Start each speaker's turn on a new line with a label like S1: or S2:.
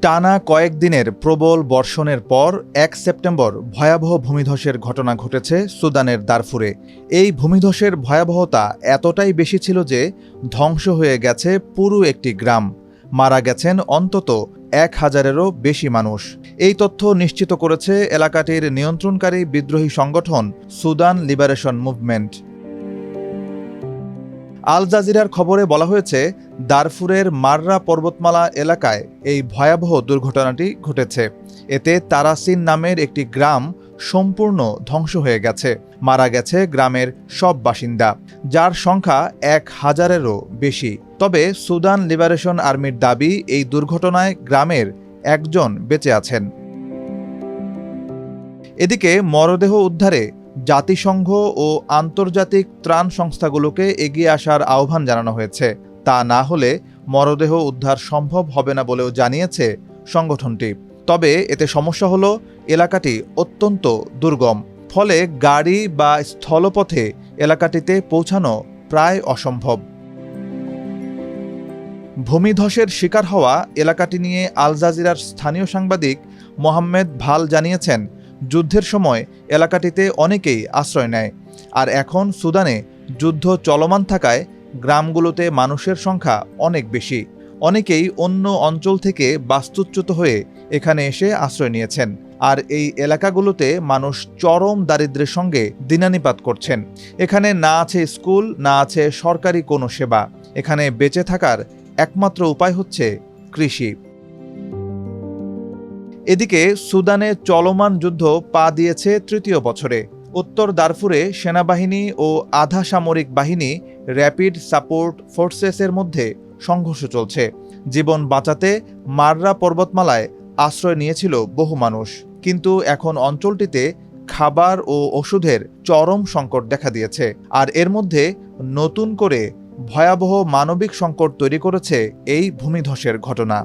S1: টানা কয়েকদিনের প্রবল বর্ষণের পর ১ সেপ্টেম্বর ভয়াবহ ভূমিধসের ঘটনা ঘটেছে সুদানের দারফুরে। এই ভূমিধসের ভয়াবহতা এতটাই বেশি ছিল যে ধ্বংস হয়ে গেছে পুরো একটি গ্রাম, মারা গেছেন অন্তত ১,০০০-এরও বেশি মানুষ। এই তথ্য নিশ্চিত করেছে এলাকাটির নিয়ন্ত্রণকারী বিদ্রোহী সংগঠন সুদান লিবারেশন মুভমেন্ট। আল জাজিরার খবরে বলা হয়েছে, দারফুরের মাররা পর্বতমালা এলাকায় এই ভয়াবহ দুর্ঘটনাটি ঘটেছে। এতে তারাসিন নামের একটি গ্রাম সম্পূর্ণ ধ্বংস হয়ে গেছে। মারা গেছে গ্রামের সব বাসিন্দা, যার সংখ্যা ১,০০০-এরও বেশি। তবে সুদান লিবারেশন আর্মির দাবি, এই দুর্ঘটনায় গ্রামের একজন বেঁচে আছেন। এদিকে মরদেহ উদ্ধারে জাতিসংঘ ও আন্তর্জাতিক ত্রাণ সংস্থাগুলোকে এগিয়ে আসার আহ্বান জানানো হয়েছে। তা না হলে মরদেহ উদ্ধার সম্ভব হবে না বলেও জানিয়েছে সংগঠনটি। তবে এতে সমস্যা হলো, এলাকাটি অত্যন্ত দুর্গম, ফলে গাড়ি বা স্থলপথে এলাকাটিতে পৌঁছানো প্রায় অসম্ভব। ভূমিধসের শিকার হওয়া এলাকাটি নিয়ে আল জাজিরার স্থানীয় সাংবাদিক মোহাম্মেদ ভাল জানিয়েছেন, যুদ্ধের সময় এলাকাটিতে অনেকেই আশ্রয় নেয়, আর এখন সুদানে যুদ্ধ চলমান থাকায় গ্রামগুলোতে মানুষের সংখ্যা অনেক বেশি। অনেকেই অন্য অঞ্চল থেকে বাস্তুচ্যুত হয়ে এখানে এসে আশ্রয় নিয়েছেন, আর এই এলাকাগুলোতে মানুষ চরম দারিদ্র্যের সঙ্গে দিনানিপাত করছেন। এখানে না আছে স্কুল, না আছে সরকারি কোনো সেবা। এখানে বেঁচে থাকার একমাত্র উপায় হচ্ছে কৃষি। এদিকে সুদানে চলমান যুদ্ধ পা দিয়েছে তৃতীয় বছরে। উত্তর দারফুরে সেনাবাহিনী ও আধা সামরিক বাহিনী র্যাপিড সাপোর্ট ফোর্সেসের মধ্যে সংঘর্ষ চলছে। জীবন বাঁচাতে মাররা পর্বতমালায় আশ্রয় নিয়েছিল বহু মানুষ, কিন্তু এখন অঞ্চলটিতে খাবার ও ওষুধের চরম সংকট দেখা দিয়েছে। আর এর মধ্যে নতুন করে ভয়াবহ মানবিক সংকট তৈরি করেছে এই ভূমিধসের ঘটনা।